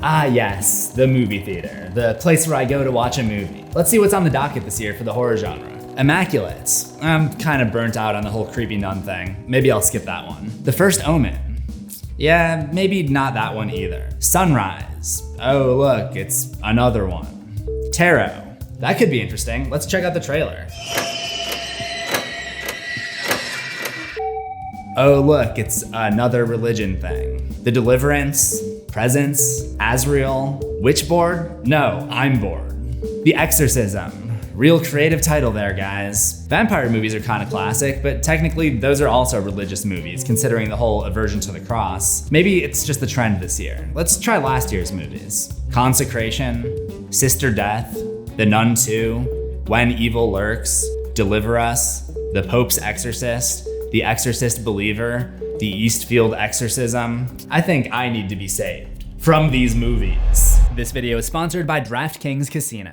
Ah yes, the movie theater, the place where I go to watch a movie. Let's see what's on the docket this year for the horror genre. Immaculate. I'm kind of burnt out on the whole creepy nun thing. Maybe I'll skip that one. The First Omen. Yeah, maybe not that one either. Sunrise. Oh look, it's another one. Tarot. That could be interesting. Let's check out the trailer. Oh look, it's another religion thing. The Deliverance, Presence, Azrael, Witchboard? No, I'm bored. The Exorcism. Real creative title there, guys. Vampire movies are kind of classic, but technically those are also religious movies, considering the whole aversion to the cross. Maybe it's just the trend this year. Let's try last year's movies. Consecration, Sister Death, The Nun 2, When Evil Lurks, Deliver Us, The Pope's Exorcist, The Exorcist Believer, The Eastfield Exorcism. I think I need to be saved from these movies. This video is sponsored by DraftKings Casino.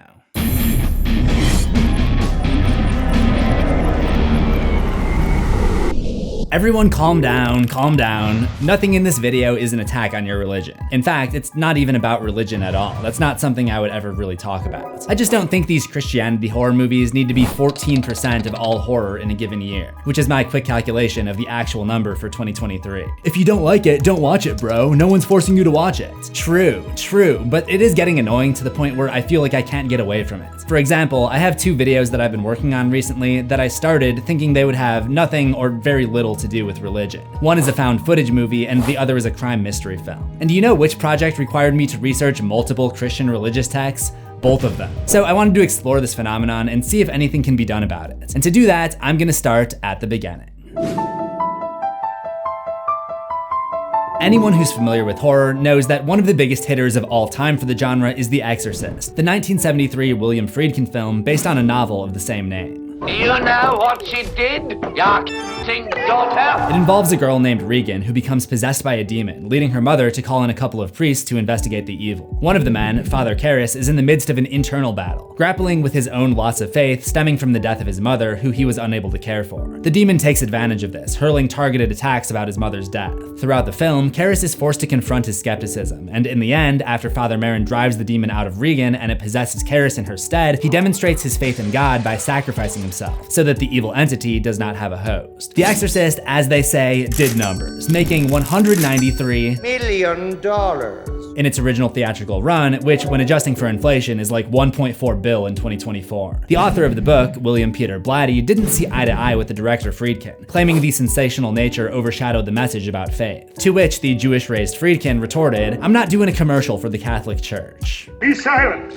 Everyone calm down, calm down. Nothing in this video is an attack on your religion. In fact, it's not even about religion at all. That's not something I would ever really talk about. I just don't think these Christianity horror movies need to be 14% of all horror in a given year, which is my quick calculation of the actual number for 2023. If you don't like it, don't watch it, bro. No one's forcing you to watch it. True, but it is getting annoying to the point where I feel like I can't get away from it. For example, I have 2 videos that I've been working on recently that I started thinking they would have nothing or very little to do with religion. One is a found footage movie and the other is a crime mystery film. And do you know which project required me to research multiple Christian religious texts? Both of them. So I wanted to explore this phenomenon and see if anything can be done about it. And to do that, I'm gonna start at the beginning. Anyone who's familiar with horror knows that one of the biggest hitters of all time for the genre is The Exorcist, the 1973 William Friedkin film based on a novel of the same name. You know what she did, your daughter? It involves a girl named Regan who becomes possessed by a demon, leading her mother to call in a couple of priests to investigate the evil. One of the men, Father Karras, is in the midst of an internal battle, grappling with his own loss of faith stemming from the death of his mother, who he was unable to care for. The demon takes advantage of this, hurling targeted attacks about his mother's death. Throughout the film, Karras is forced to confront his skepticism, and in the end, after Father Merrin drives the demon out of Regan and it possesses Karras in her stead, he demonstrates his faith in God by sacrificing himself, so that the evil entity does not have a host. The Exorcist, as they say, did numbers, making $193 million in its original theatrical run, which when adjusting for inflation is like $1.4 billion in 2024. The author of the book, William Peter Blatty, didn't see eye to eye with the director Friedkin, claiming the sensational nature overshadowed the message about faith. To which the Jewish-raised Friedkin retorted, "I'm not doing a commercial for the Catholic Church." Be silent!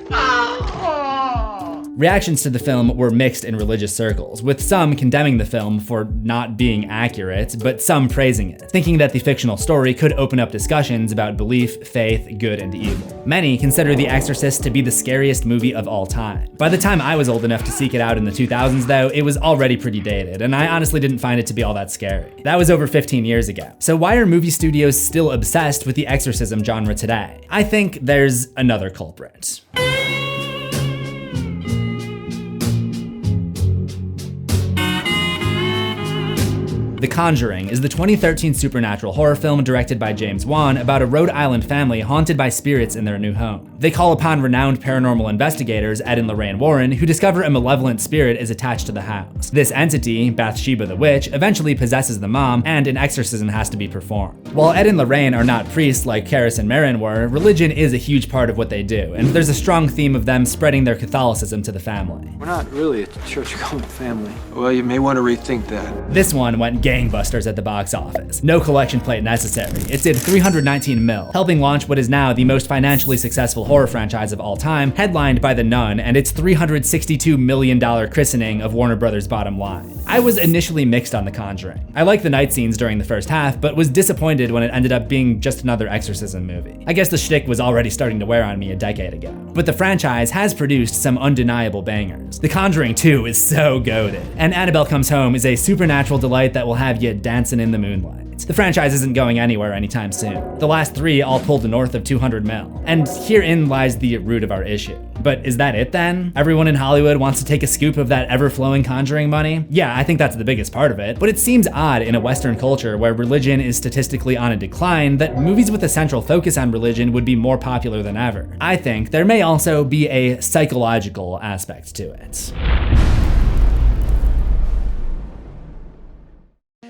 Reactions to the film were mixed in religious circles, with some condemning the film for not being accurate, but some praising it, thinking that the fictional story could open up discussions about belief, faith, good, and evil. Many consider The Exorcist to be the scariest movie of all time. By the time I was old enough to seek it out in the 2000s though, it was already pretty dated, and I honestly didn't find it to be all that scary. That was over 15 years ago. So why are movie studios still obsessed with the exorcism genre today? I think there's another culprit. The Conjuring is the 2013 supernatural horror film directed by James Wan about a Rhode Island family haunted by spirits in their new home. They call upon renowned paranormal investigators Ed and Lorraine Warren, who discover a malevolent spirit is attached to the house. This entity, Bathsheba the Witch, eventually possesses the mom, and an exorcism has to be performed. While Ed and Lorraine are not priests like Karras and Merrin were, religion is a huge part of what they do, and there's a strong theme of them spreading their Catholicism to the family. We're not really a church-going family. Well, you may want to rethink that. This one went gangbusters at the box office. No collection plate necessary. It did $319 million, helping launch what is now the most financially successful horror franchise of all time, headlined by The Nun and its $362 million christening of Warner Brothers' bottom line. I was initially mixed on The Conjuring. I liked the night scenes during the first half, but was disappointed when it ended up being just another exorcism movie. I guess the shtick was already starting to wear on me a decade ago. But the franchise has produced some undeniable bangers. The Conjuring 2 is so goated, and Annabelle Comes Home is a supernatural delight that will have you dancing in the moonlight. The franchise isn't going anywhere anytime soon. The last 3 all pulled north of $200 million. And herein lies the root of our issue. But is that it then? Everyone in Hollywood wants to take a scoop of that ever-flowing Conjuring money? Yeah, I think that's the biggest part of it, but it seems odd in a Western culture where religion is statistically on a decline that movies with a central focus on religion would be more popular than ever. I think there may also be a psychological aspect to it.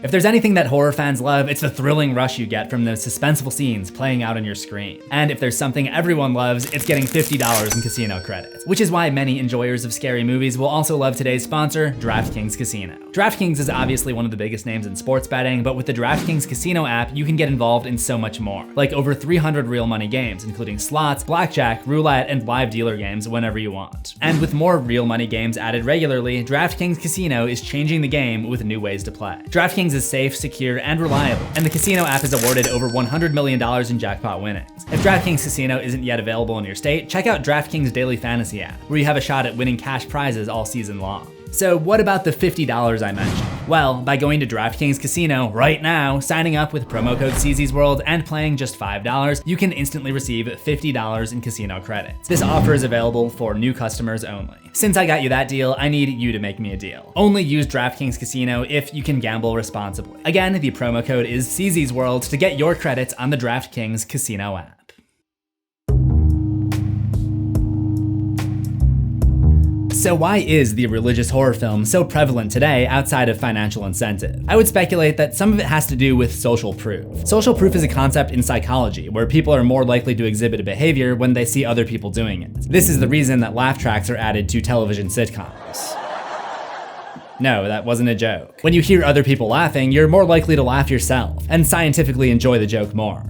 If there's anything that horror fans love, it's the thrilling rush you get from those suspenseful scenes playing out on your screen. And if there's something everyone loves, it's getting $50 in casino credits. Which is why many enjoyers of scary movies will also love today's sponsor, DraftKings Casino. DraftKings is obviously one of the biggest names in sports betting, but with the DraftKings Casino app, you can get involved in so much more. Like over 300 real money games, including slots, blackjack, roulette, and live dealer games whenever you want. And with more real money games added regularly, DraftKings Casino is changing the game with new ways to play. DraftKings is safe, secure, and reliable, and the casino app has awarded over $100 million in jackpot winnings. If DraftKings Casino isn't yet available in your state, check out DraftKings Daily Fantasy app, where you have a shot at winning cash prizes all season long. So what about the $50 I mentioned? Well, by going to DraftKings Casino right now, signing up with promo code CZsWorld and playing just $5, you can instantly receive $50 in casino credits. This offer is available for new customers only. Since I got you that deal, I need you to make me a deal. Only use DraftKings Casino if you can gamble responsibly. Again, the promo code is CZsWorld to get your credits on the DraftKings Casino app. So why is the religious horror film so prevalent today outside of financial incentive? I would speculate that some of it has to do with social proof. Social proof is a concept in psychology where people are more likely to exhibit a behavior when they see other people doing it. This is the reason that laugh tracks are added to television sitcoms. No, that wasn't a joke. When you hear other people laughing, you're more likely to laugh yourself and scientifically enjoy the joke more.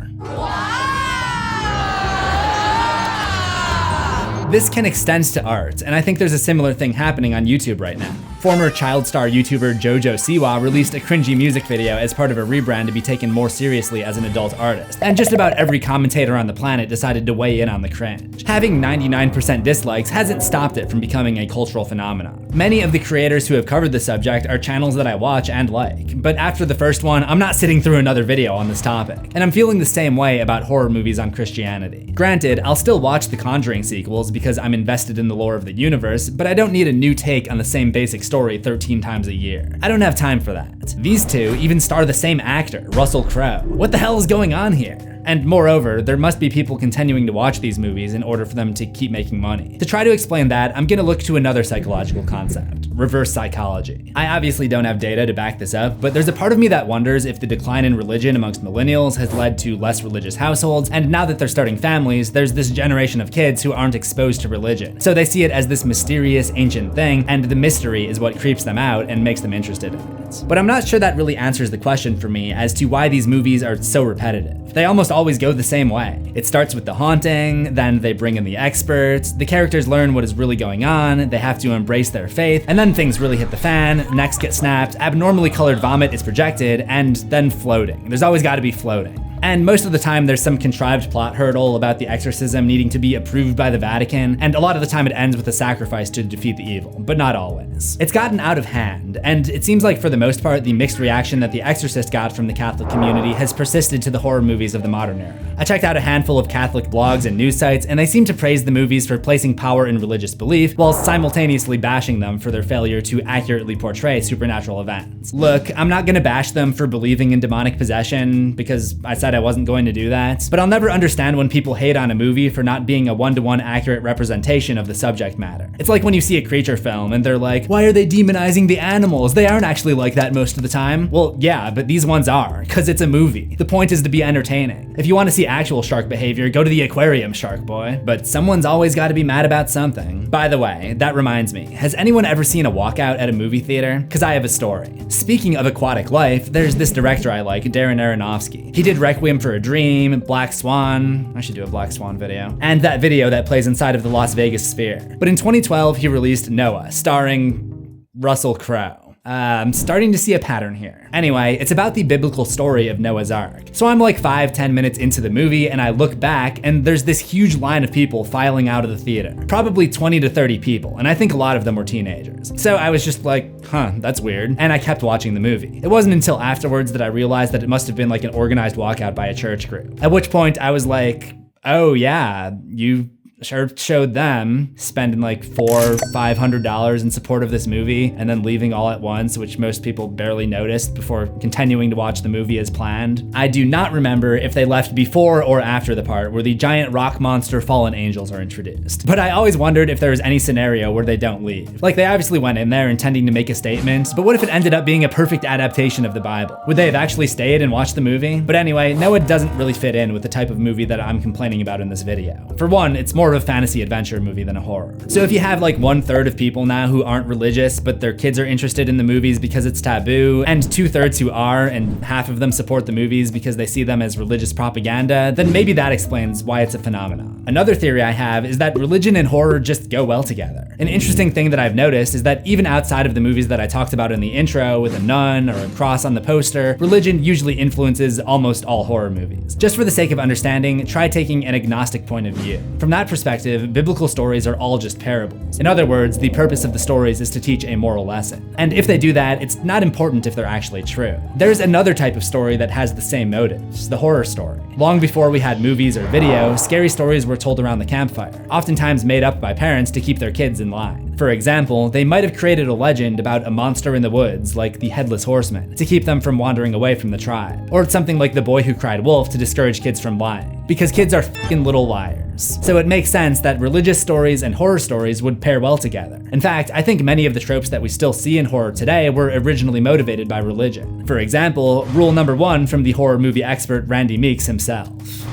This can extend to art, and I think there's a similar thing happening on YouTube right now. Former child star YouTuber Jojo Siwa released a cringy music video as part of a rebrand to be taken more seriously as an adult artist, and just about every commentator on the planet decided to weigh in on the cringe. Having 99% dislikes hasn't stopped it from becoming a cultural phenomenon. Many of the creators who have covered the subject are channels that I watch and like, but after the first one, I'm not sitting through another video on this topic, and I'm feeling the same way about horror movies on Christianity. Granted, I'll still watch the Conjuring sequels because I'm invested in the lore of the universe, but I don't need a new take on the same basic story 13 times a year. I don't have time for that. These two even star the same actor, Russell Crowe. What the hell is going on here? And moreover, there must be people continuing to watch these movies in order for them to keep making money. To try to explain that, I'm gonna look to another psychological concept, reverse psychology. I obviously don't have data to back this up, but there's a part of me that wonders if the decline in religion amongst millennials has led to less religious households, and now that they're starting families, there's this generation of kids who aren't exposed to religion. So they see it as this mysterious ancient thing, and the mystery is what creeps them out and makes them interested in it. But I'm not sure that really answers the question for me as to why these movies are so repetitive. They almost always go the same way. It starts with the haunting, then they bring in the experts, the characters learn what is really going on, they have to embrace their faith, and then things really hit the fan, necks get snapped, abnormally colored vomit is projected, and then floating. There's always gotta be floating. And most of the time there's some contrived plot hurdle about the exorcism needing to be approved by the Vatican, and a lot of the time it ends with a sacrifice to defeat the evil, but not always. It's gotten out of hand, and it seems like for the most part the mixed reaction that The Exorcist got from the Catholic community has persisted to the horror movies of the modern era. I checked out a handful of Catholic blogs and news sites, and they seem to praise the movies for placing power in religious belief, while simultaneously bashing them for their failure to accurately portray supernatural events. Look, I'm not gonna bash them for believing in demonic possession, because I said I wasn't going to do that, but I'll never understand when people hate on a movie for not being a one-to-one accurate representation of the subject matter. It's like when you see a creature film and they're like, why are they demonizing the animals? They aren't actually like that most of the time. Well, yeah, but these ones are, because it's a movie. The point is to be entertaining. If you want to see actual shark behavior, go to the aquarium, shark boy. But someone's always got to be mad about something. By the way, that reminds me, has anyone ever seen a walkout at a movie theater? Because I have a story. Speaking of aquatic life, there's this director I like, Darren Aronofsky. He did Requiem for a Dream, Black Swan, I should do a Black Swan video, and that video that plays inside of the Las Vegas Sphere. But in 2012, he released Noah, starring Russell Crowe. I'm starting to see a pattern here. Anyway, it's about the biblical story of Noah's Ark. So I'm like 5-10 minutes into the movie and I look back and there's this huge line of people filing out of the theater. Probably 20 to 30 people, and I think a lot of them were teenagers. So I was just like, huh, that's weird. And I kept watching the movie. It wasn't until afterwards that I realized that it must have been like an organized walkout by a church group. At which point I was like, oh yeah, you showed them spending like $400-500 in support of this movie and then leaving all at once, which most people barely noticed before continuing to watch the movie as planned. I do not remember if they left before or after the part where the giant rock monster fallen angels are introduced. But I always wondered if there was any scenario where they don't leave. Like, they obviously went in there intending to make a statement, but what if it ended up being a perfect adaptation of the Bible? Would they have actually stayed and watched the movie? But anyway, Noah doesn't really fit in with the type of movie that I'm complaining about in this video. For one, it's more of a fantasy adventure movie than a horror. So if you have like 1/3 of people now who aren't religious, but their kids are interested in the movies because it's taboo, and 2/3 who are, and half of them support the movies because they see them as religious propaganda, then maybe that explains why it's a phenomenon. Another theory I have is that religion and horror just go well together. An interesting thing that I've noticed is that even outside of the movies that I talked about in the intro with a nun or a cross on the poster, religion usually influences almost all horror movies. Just for the sake of understanding, try taking an agnostic point of view. From that perspective, biblical stories are all just parables. In other words, the purpose of the stories is to teach a moral lesson. And if they do that, it's not important if they're actually true. There's another type of story that has the same motives, the horror story. Long before we had movies or video, scary stories were told around the campfire, oftentimes made up by parents to keep their kids in line. For example, they might have created a legend about a monster in the woods, like the Headless Horseman, to keep them from wandering away from the tribe. Or it's something like the Boy Who Cried Wolf to discourage kids from lying, because kids are f***ing little liars. So it makes sense that religious stories and horror stories would pair well together. In fact, I think many of the tropes that we still see in horror today were originally motivated by religion. For example, rule number 1 from the horror movie expert Randy Meeks himself.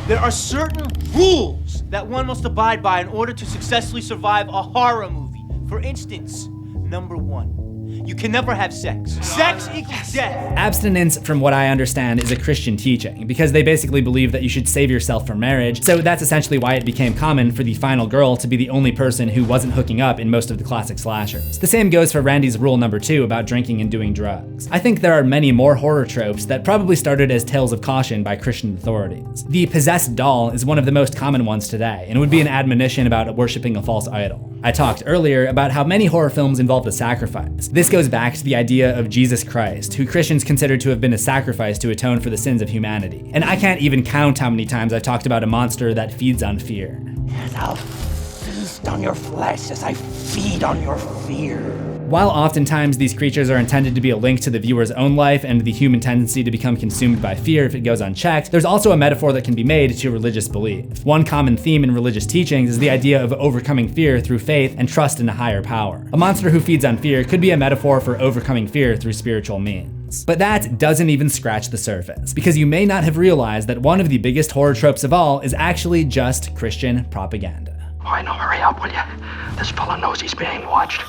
There are certain rules that one must abide by in order to successfully survive a horror movie. For instance, number 1, you can never have sex. Sex equals death. Abstinence, from what I understand, is a Christian teaching, because they basically believe that you should save yourself for marriage, so that's essentially why it became common for the final girl to be the only person who wasn't hooking up in most of the classic slashers. The same goes for Randy's rule number 2 about drinking and doing drugs. I think there are many more horror tropes that probably started as tales of caution by Christian authorities. The possessed doll is one of the most common ones today, and would be an admonition about worshiping a false idol. I talked earlier about how many horror films involved a sacrifice. This goes back to the idea of Jesus Christ, who Christians consider to have been a sacrifice to atone for the sins of humanity. And I can't even count how many times I've talked about a monster that feeds on fear. And I'll feast on your flesh as I feed on your fear. While oftentimes these creatures are intended to be a link to the viewer's own life and the human tendency to become consumed by fear if it goes unchecked, there's also a metaphor that can be made to religious belief. One common theme in religious teachings is the idea of overcoming fear through faith and trust in a higher power. A monster who feeds on fear could be a metaphor for overcoming fear through spiritual means. But that doesn't even scratch the surface, because you may not have realized that one of the biggest horror tropes of all is actually just Christian propaganda. Oh, I know, hurry up, will you? This fella knows he's being watched.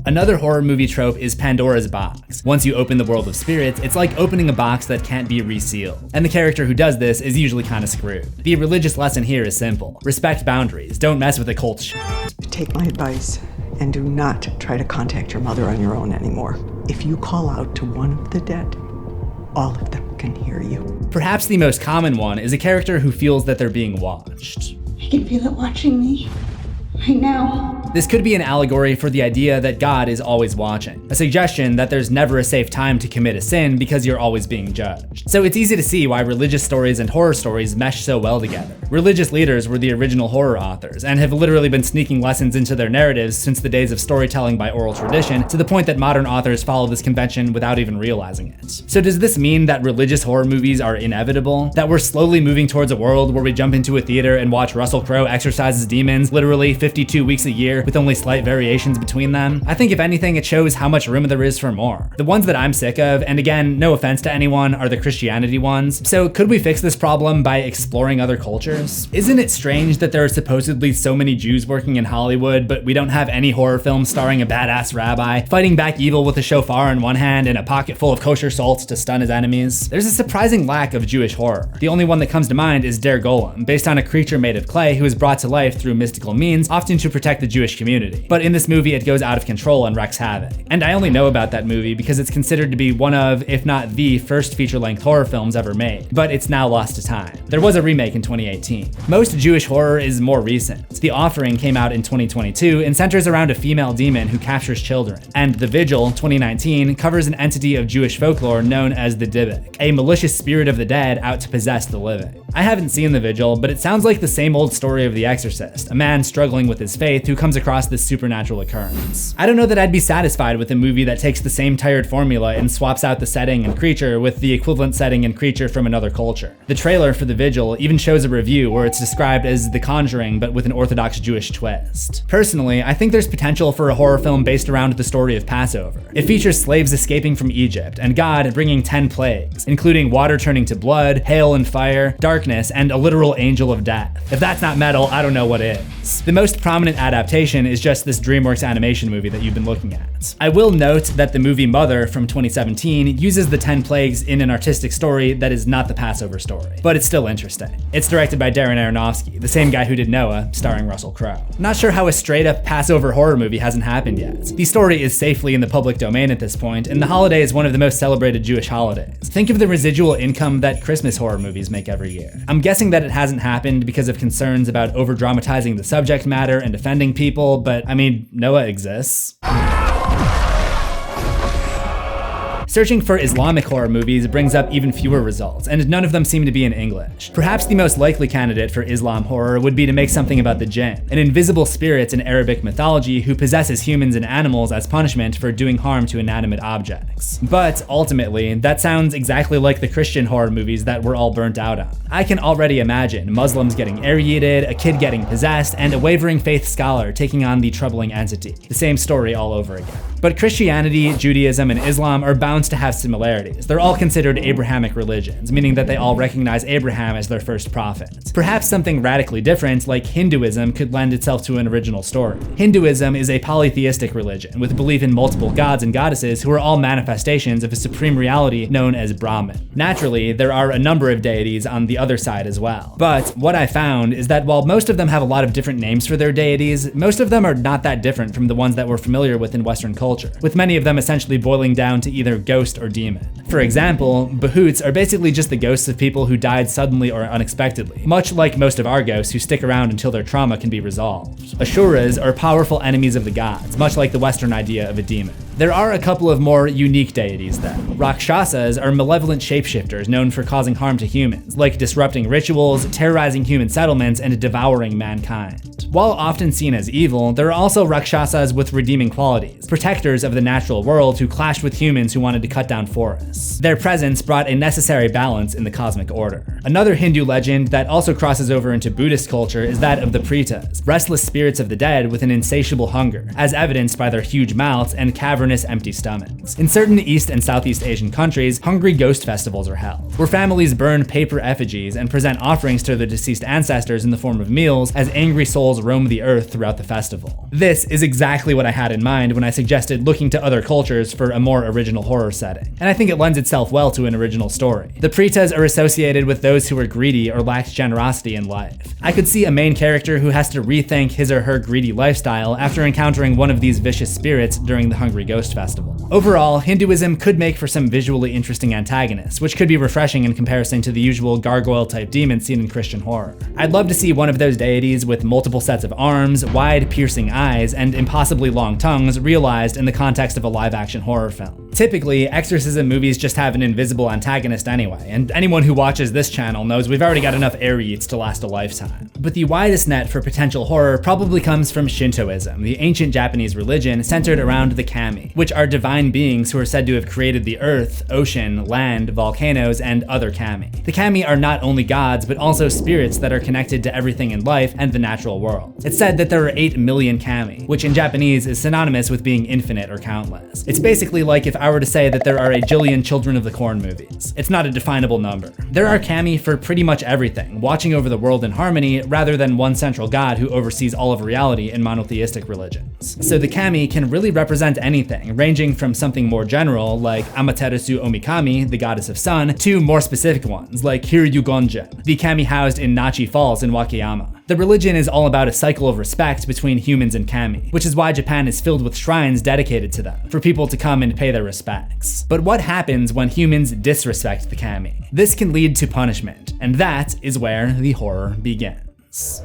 Another horror movie trope is Pandora's box. Once you open the world of spirits, it's like opening a box that can't be resealed. And the character who does this is usually kind of screwed. The religious lesson here is simple. Respect boundaries. Don't mess with occult shit. Take my advice and do not try to contact your mother on your own anymore. If you call out to one of the dead, all of them can hear you. Perhaps the most common one is a character who feels that they're being watched. I can feel it watching me. Right now. This could be an allegory for the idea that God is always watching, a suggestion that there's never a safe time to commit a sin because you're always being judged. So it's easy to see why religious stories and horror stories mesh so well together. Religious leaders were the original horror authors and have literally been sneaking lessons into their narratives since the days of storytelling by oral tradition, to the point that modern authors follow this convention without even realizing it. So does this mean that religious horror movies are inevitable? That we're slowly moving towards a world where we jump into a theater and watch Russell Crowe exorcises demons literally 52 weeks a year with only slight variations between them? I think if anything, it shows how much room there is for more. The ones that I'm sick of, and again, no offense to anyone, are the Christianity ones. So could we fix this problem by exploring other cultures? Isn't it strange that there are supposedly so many Jews working in Hollywood, but we don't have any horror films starring a badass rabbi fighting back evil with a shofar in one hand and a pocket full of kosher salt to stun his enemies? There's a surprising lack of Jewish horror. The only one that comes to mind is Der Golem, based on a creature made of clay who is brought to life through mystical means, often often to protect the Jewish community. But in this movie, it goes out of control and wreaks havoc. And I only know about that movie because it's considered to be one of, if not the first feature-length horror films ever made, but it's now lost to time. There was a remake in 2018. Most Jewish horror is more recent. The Offering came out in 2022 and centers around a female demon who captures children. And The Vigil, 2019, covers an entity of Jewish folklore known as the Dybbuk, a malicious spirit of the dead out to possess the living. I haven't seen The Vigil, but it sounds like the same old story of The Exorcist, a man struggling with his faith who comes across this supernatural occurrence. I don't know that I'd be satisfied with a movie that takes the same tired formula and swaps out the setting and creature with the equivalent setting and creature from another culture. The trailer for The Vigil even shows a review where it's described as The Conjuring but with an Orthodox Jewish twist. Personally, I think there's potential for a horror film based around the story of Passover. It features slaves escaping from Egypt and God bringing 10 plagues, including water turning to blood, hail and fire, darkness, and a literal angel of death. If that's not metal, I don't know what is. The most prominent adaptation is just this DreamWorks animation movie that you've been looking at. I will note that the movie Mother from 2017 uses the 10 plagues in an artistic story that is not the Passover story, but it's still interesting. It's directed by Darren Aronofsky, the same guy who did Noah, starring Russell Crowe. Not sure how a straight-up Passover horror movie hasn't happened yet. The story is safely in the public domain at this point, and the holiday is one of the most celebrated Jewish holidays. Think of the residual income that Christmas horror movies make every year. I'm guessing that it hasn't happened because of concerns about over-dramatizing the subject matter and offending people, but I mean, Noah exists. Searching for Islamic horror movies brings up even fewer results, and none of them seem to be in English. Perhaps the most likely candidate for Islam horror would be to make something about the jinn, an invisible spirit in Arabic mythology who possesses humans and animals as punishment for doing harm to inanimate objects. But ultimately, that sounds exactly like the Christian horror movies that we're all burnt out on. I can already imagine Muslims getting air-yeeted, a kid getting possessed, and a wavering faith scholar taking on the troubling entity. The same story all over again. But Christianity, Judaism, and Islam are bound to have similarities. They're all considered Abrahamic religions, meaning that they all recognize Abraham as their first prophet. Perhaps something radically different, like Hinduism, could lend itself to an original story. Hinduism is a polytheistic religion with belief in multiple gods and goddesses who are all manifestations of a supreme reality known as Brahman. Naturally, there are a number of deities on the other side as well. But what I found is that while most of them have a lot of different names for their deities, most of them are not that different from the ones that we're familiar with in Western culture, with many of them essentially boiling down to either ghost or demon. For example, Bahoots are basically just the ghosts of people who died suddenly or unexpectedly, much like most of our ghosts who stick around until their trauma can be resolved. Asuras are powerful enemies of the gods, much like the Western idea of a demon. There are a couple of more unique deities though. Rakshasas are malevolent shapeshifters known for causing harm to humans, like disrupting rituals, terrorizing human settlements, and devouring mankind. While often seen as evil, there are also Rakshasas with redeeming qualities, protectors of the natural world who clashed with humans who wanted to cut down forests. Their presence brought a necessary balance in the cosmic order. Another Hindu legend that also crosses over into Buddhist culture is that of the Pretas, restless spirits of the dead with an insatiable hunger, as evidenced by their huge mouths and cavernous empty stomachs. In certain East and Southeast Asian countries, hungry ghost festivals are held, where families burn paper effigies and present offerings to their deceased ancestors in the form of meals as angry souls roam the earth throughout the festival. This is exactly what I had in mind when I suggested looking to other cultures for a more original horror setting, and I think it lends itself well to an original story. The Pretas are associated with those who are greedy or lacked generosity in life. I could see a main character who has to rethink his or her greedy lifestyle after encountering one of these vicious spirits during the Hungry Ghost Festival. Overall, Hinduism could make for some visually interesting antagonists, which could be refreshing in comparison to the usual gargoyle-type demons seen in Christian horror. I'd love to see one of those deities with multiple sets of arms, wide, piercing eyes, and impossibly long tongues realized in the context of a live-action horror film. Typically, exorcism movies just have an invisible antagonist anyway, and anyone who watches this channel knows we've already got enough air yeets to last a lifetime. But the widest net for potential horror probably comes from Shintoism, the ancient Japanese religion centered around the kami, which are divine beings who are said to have created the earth, ocean, land, volcanoes, and other kami. The kami are not only gods, but also spirits that are connected to everything in life and the natural world. It's said that there are 8 million kami, which in Japanese is synonymous with being infinite or countless. It's basically like if I were to say that there are a jillion Children of the Corn movies. It's not a definable number. There are kami for pretty much everything, watching over the world in harmony rather than one central god who oversees all of reality in monotheistic religions. So the kami can really represent anything, ranging from something more general like Amaterasu Omikami, the goddess of sun, to more specific ones like Hiryugonjin, the kami housed in Nachi Falls in Wakayama. The religion is all about a cycle of respect between humans and kami, which is why Japan is filled with shrines dedicated to them, for people to come and pay their respects. But what happens when humans disrespect the kami? This can lead to punishment, and that is where the horror begins.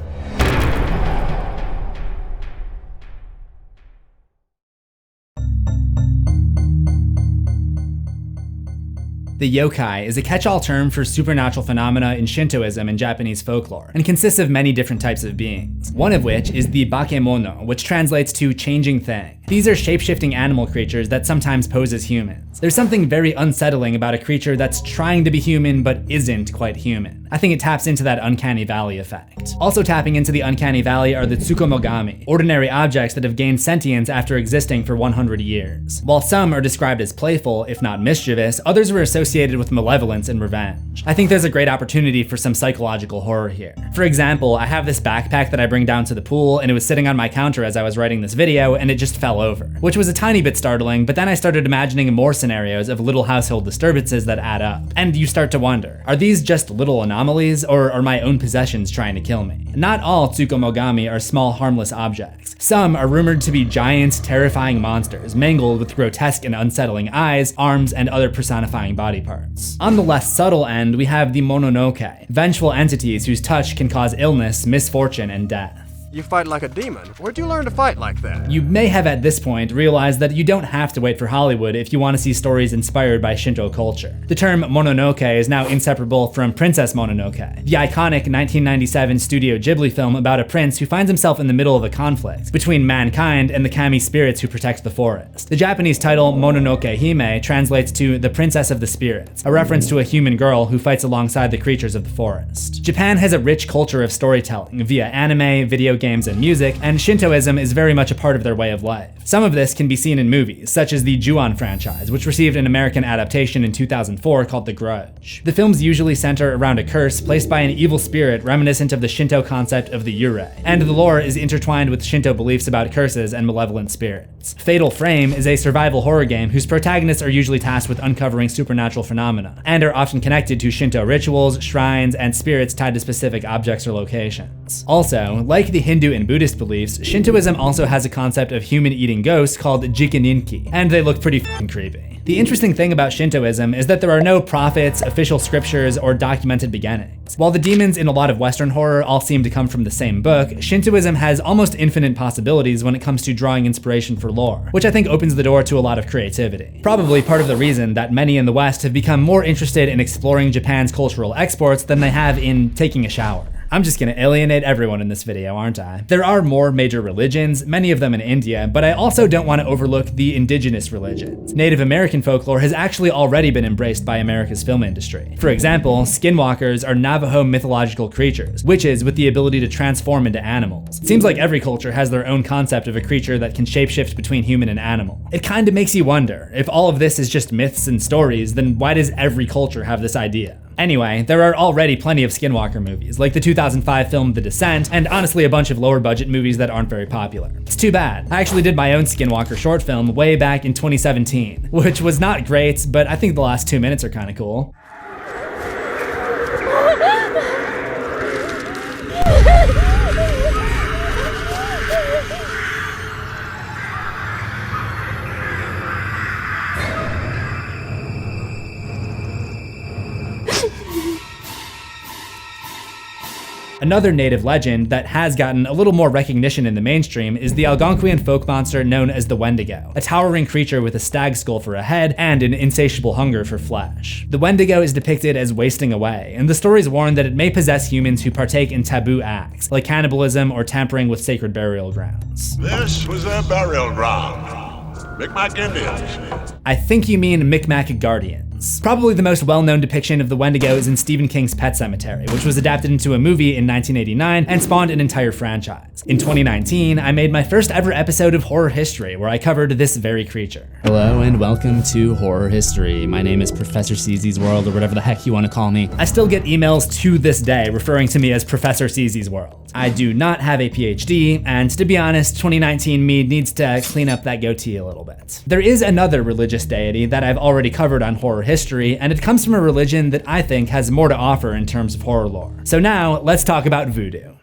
The yokai is a catch-all term for supernatural phenomena in Shintoism and Japanese folklore, and consists of many different types of beings, one of which is the bakemono, which translates to changing thing. These are shape-shifting animal creatures that sometimes pose as humans. There's something very unsettling about a creature that's trying to be human but isn't quite human. I think it taps into that uncanny valley effect. Also tapping into the uncanny valley are the tsukomogami, ordinary objects that have gained sentience after existing for 100 years. While some are described as playful, if not mischievous, others are associated with malevolence and revenge. I think there's a great opportunity for some psychological horror here. For example, I have this backpack that I bring down to the pool, and it was sitting on my counter as I was writing this video, and it just fell over, which was a tiny bit startling, but then I started imagining more scenarios of little household disturbances that add up. And you start to wonder, are these just little anomalies, or are my own possessions trying to kill me? Not all tsukomogami are small, harmless objects. Some are rumored to be giant, terrifying monsters, mangled with grotesque and unsettling eyes, arms, and other personifying body parts. On the less subtle end, we have the mononoke, vengeful entities whose touch can cause illness, misfortune, and death. You fight like a demon. Where'd you learn to fight like that? You may have at this point realized that you don't have to wait for Hollywood if you want to see stories inspired by Shinto culture. The term mononoke is now inseparable from Princess Mononoke, the iconic 1997 Studio Ghibli film about a prince who finds himself in the middle of a conflict between mankind and the kami spirits who protect the forest. The Japanese title Mononoke Hime translates to the Princess of the Spirits, a reference to a human girl who fights alongside the creatures of the forest. Japan has a rich culture of storytelling via anime, video games, and music, and Shintoism is very much a part of their way of life. Some of this can be seen in movies, such as the Ju-on franchise, which received an American adaptation in 2004 called The Grudge. The films usually center around a curse placed by an evil spirit reminiscent of the Shinto concept of the Yurei, and the lore is intertwined with Shinto beliefs about curses and malevolent spirits. Fatal Frame is a survival horror game whose protagonists are usually tasked with uncovering supernatural phenomena, and are often connected to Shinto rituals, shrines, and spirits tied to specific objects or locations. Also, like the Hindu and Buddhist beliefs, Shintoism also has a concept of human-eating ghosts called jikaninki, and they look pretty f***ing creepy. The interesting thing about Shintoism is that there are no prophets, official scriptures, or documented beginnings. While the demons in a lot of Western horror all seem to come from the same book, Shintoism has almost infinite possibilities when it comes to drawing inspiration for lore, which I think opens the door to a lot of creativity. Probably part of the reason that many in the West have become more interested in exploring Japan's cultural exports than they have in taking a shower. I'm just gonna alienate everyone in this video, aren't I? There are more major religions, many of them in India, but I also don't want to overlook the indigenous religions. Native American folklore has actually already been embraced by America's film industry. For example, skinwalkers are Navajo mythological creatures, witches with the ability to transform into animals. It seems like every culture has their own concept of a creature that can shapeshift between human and animal. It kinda makes you wonder, if all of this is just myths and stories, then why does every culture have this idea? Anyway, there are already plenty of skinwalker movies, like the 2005 film The Descent, and honestly a bunch of lower budget movies that aren't very popular. It's too bad. I actually did my own skinwalker short film way back in 2017, which was not great, but I think the last 2 minutes are kinda cool. Another native legend that has gotten a little more recognition in the mainstream is the Algonquian folk monster known as the Wendigo, a towering creature with a stag skull for a head and an insatiable hunger for flesh. The Wendigo is depicted as wasting away, and the stories warn that it may possess humans who partake in taboo acts, like cannibalism or tampering with sacred burial grounds. This was their burial ground. Micmac Indians. I think you mean Micmac Guardians. Wendigos. Probably the most well-known depiction of the Wendigo is in Stephen King's Pet Sematary, which was adapted into a movie in 1989 and spawned an entire franchise. In 2019, I made my first ever episode of Horror History, where I covered this very creature. Hello and welcome to Horror History. My name is Professor CZsWorld, or whatever the heck you want to call me. I still get emails to this day referring to me as Professor CZsWorld. I do not have a PhD, and to be honest, 2019 me needs to clean up that goatee a little bit. There is another religious deity that I've already covered on Horror History, and it comes from a religion that I think has more to offer in terms of horror lore. So now, let's talk about voodoo.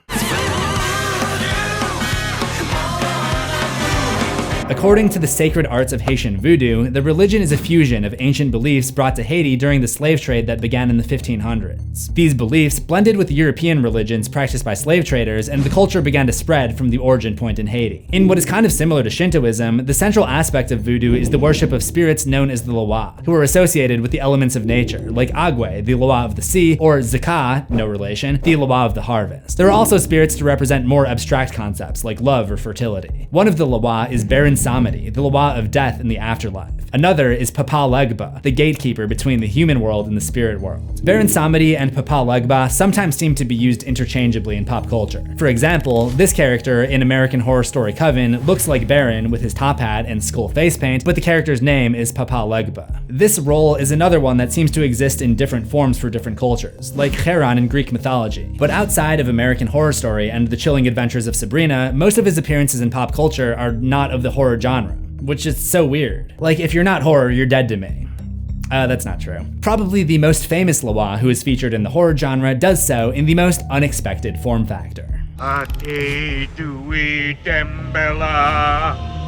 According to the sacred arts of Haitian voodoo, the religion is a fusion of ancient beliefs brought to Haiti during the slave trade that began in the 1500s. These beliefs blended with European religions practiced by slave traders, and the culture began to spread from the origin point in Haiti. In what is kind of similar to Shintoism, the central aspect of voodoo is the worship of spirits known as the Loa, who are associated with the elements of nature, like Agwe, the Loa of the sea, or Zaka, no relation, the Loa of the harvest. There are also spirits to represent more abstract concepts, like love or fertility. One of the Loa is Baron Samedi, the Loa of death in the afterlife. Another is Papa Legba, the gatekeeper between the human world and the spirit world. Baron Samedi and Papa Legba sometimes seem to be used interchangeably in pop culture. For example, this character in American Horror Story Coven looks like Baron with his top hat and skull face paint, but the character's name is Papa Legba. This role is another one that seems to exist in different forms for different cultures, like Charon in Greek mythology. But outside of American Horror Story and The Chilling Adventures of Sabrina, most of his appearances in pop culture are not of the horror genre, which is so weird. Like, if you're not horror, you're dead to me. That's not true. Probably the most famous Loa who is featured in the horror genre does so in the most unexpected form factor. Ate Dewey Dembella.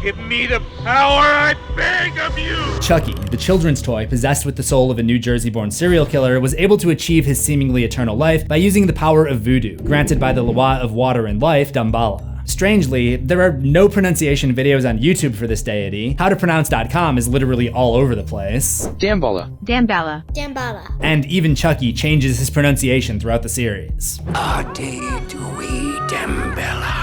Give me the power, I beg of you! Chucky, the children's toy possessed with the soul of a New Jersey-born serial killer, was able to achieve his seemingly eternal life by using the power of voodoo, granted by the Loa of water and life, Damballa. Strangely, there are no pronunciation videos on YouTube for this deity. HowToPronounce.com is literally all over the place. Damballa. Damballa. Damballa. And even Chucky changes his pronunciation throughout the series. Ate Dewey Dembella.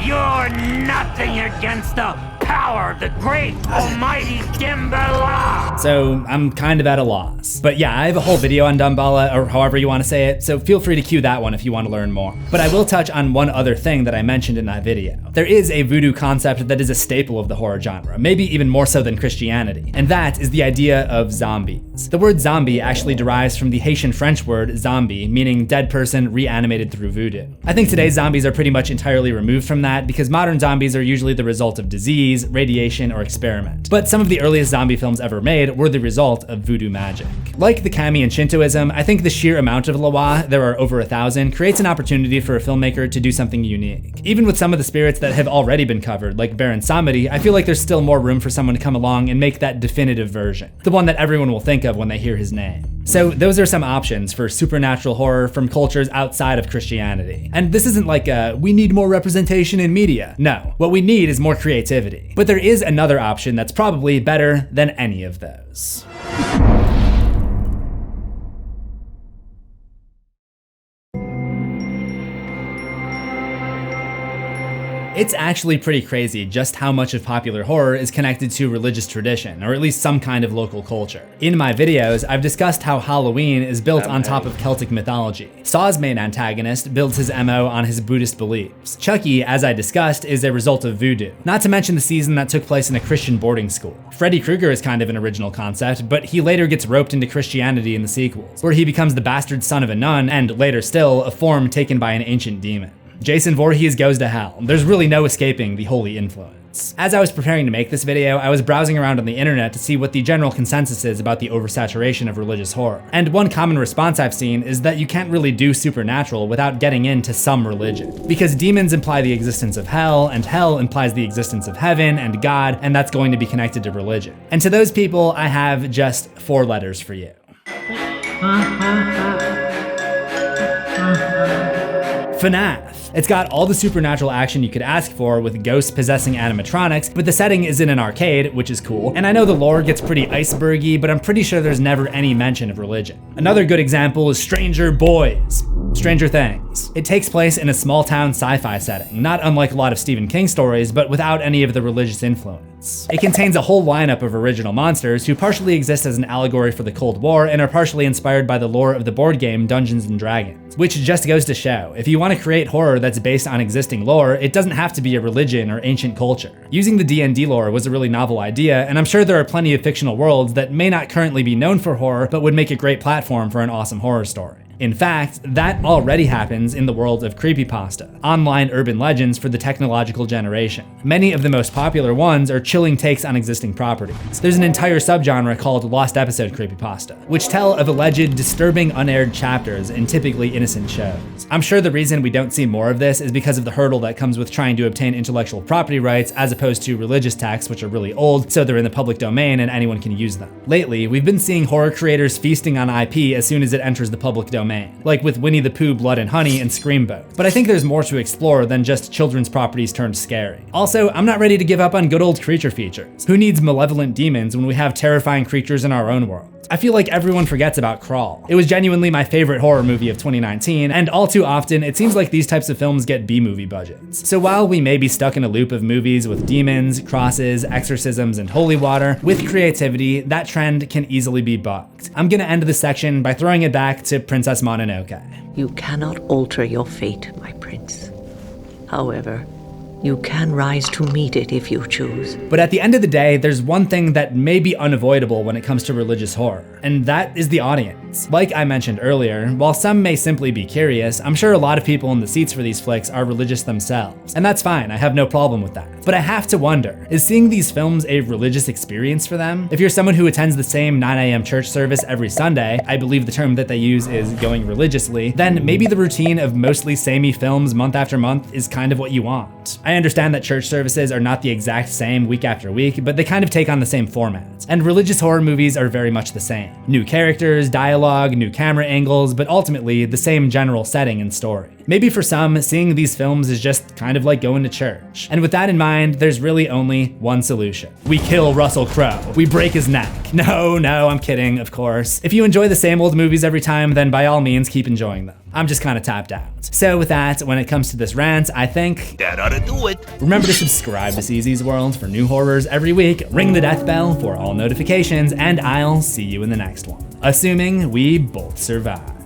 You're nothing against the power of the great almighty Damballa! So I'm kind of at a loss. But yeah, I have a whole video on Damballa, or however you want to say it, so feel free to cue that one if you want to learn more. But I will touch on one other thing that I mentioned in that video. There is a voodoo concept that is a staple of the horror genre, maybe even more so than Christianity, and that is the idea of zombies. The word zombie actually derives from the Haitian French word zombie, meaning dead person reanimated through voodoo. I think today's zombies are pretty much entirely removed from that because modern zombies are usually the result of disease, radiation, or experiment. But some of the earliest zombie films ever made were the result of voodoo magic. Like the kami in Shintoism, I think the sheer amount of Loa, there are over 1,000, creates an opportunity for a filmmaker to do something unique. Even with some of the spirits that have already been covered, like Baron Samedi, I feel like there's still more room for someone to come along and make that definitive version, the one that everyone will think of when they hear his name. So those are some options for supernatural horror from cultures outside of Christianity. And this isn't like we need more representation in media. No, what we need is more creativity. But there is another option that's probably better than any of those. It's actually pretty crazy just how much of popular horror is connected to religious tradition, or at least some kind of local culture. In my videos, I've discussed how Halloween is built on top of Celtic mythology. Saw's main antagonist builds his MO on his Buddhist beliefs. Chucky, as I discussed, is a result of voodoo, not to mention the season that took place in a Christian boarding school. Freddy Krueger is kind of an original concept, but he later gets roped into Christianity in the sequels, where he becomes the bastard son of a nun, and later still, a form taken by an ancient demon. Jason Voorhees goes to hell. There's really no escaping the holy influence. As I was preparing to make this video, I was browsing around on the internet to see what the general consensus is about the oversaturation of religious horror. And one common response I've seen is that you can't really do supernatural without getting into some religion. Because demons imply the existence of hell, and hell implies the existence of heaven and God, and that's going to be connected to religion. And to those people, I have just 4 letters for you. FNAF. It's got all the supernatural action you could ask for with ghosts possessing animatronics, but the setting is in an arcade, which is cool. And I know the lore gets pretty icebergy, but I'm pretty sure there's never any mention of religion. Another good example is Stranger Boys. Stranger Things. It takes place in a small town sci-fi setting, not unlike a lot of Stephen King stories, but without any of the religious influence. It contains a whole lineup of original monsters who partially exist as an allegory for the Cold War and are partially inspired by the lore of the board game Dungeons & Dragons. Which just goes to show, if you want to create horror that's based on existing lore, it doesn't have to be a religion or ancient culture. Using the D&D lore was a really novel idea, and I'm sure there are plenty of fictional worlds that may not currently be known for horror, but would make a great platform for an awesome horror story. In fact, that already happens in the world of creepypasta, online urban legends for the technological generation. Many of the most popular ones are chilling takes on existing properties. There's an entire subgenre called Lost Episode creepypasta, which tell of alleged disturbing unaired chapters in typically innocent shows. I'm sure the reason we don't see more of this is because of the hurdle that comes with trying to obtain intellectual property rights as opposed to religious texts, which are really old, so they're in the public domain and anyone can use them. Lately, we've been seeing horror creators feasting on IP as soon as it enters the public domain, like with Winnie the Pooh, Blood and Honey, and Screamboat. But I think there's more to explore than just children's properties turned scary. Also, I'm not ready to give up on good old creature features. Who needs malevolent demons when we have terrifying creatures in our own world? I feel like everyone forgets about Crawl. It was genuinely my favorite horror movie of 2019, and all too often, it seems like these types of films get B-movie budgets. So while we may be stuck in a loop of movies with demons, crosses, exorcisms, and holy water, with creativity, that trend can easily be bucked. I'm gonna end this section by throwing it back to Princess Mononoke. You cannot alter your fate, my prince. However, you can rise to meet it if you choose. But at the end of the day, there's one thing that may be unavoidable when it comes to religious horror, and that is the audience. Like I mentioned earlier, while some may simply be curious, I'm sure a lot of people in the seats for these flicks are religious themselves. And that's fine, I have no problem with that. But I have to wonder, is seeing these films a religious experience for them? If you're someone who attends the same 9 a.m. church service every Sunday, I believe the term that they use is going religiously, then maybe the routine of mostly samey films month after month is kind of what you want. I understand that church services are not the exact same week after week, but they kind of take on the same format. And religious horror movies are very much the same. New characters, dialogue, new camera angles, but ultimately the same general setting and story. Maybe for some, seeing these films is just kind of like going to church. And with that in mind, there's really only one solution. We kill Russell Crowe. We break his neck. No, I'm kidding, of course. If you enjoy the same old movies every time, then by all means keep enjoying them. I'm just kind of tapped out. So with that, when it comes to this rant, I think that ought to do it. Remember to subscribe to CZsWorld for new horrors every week, ring the death bell for all notifications, and I'll see you in the next one. Assuming we both survive.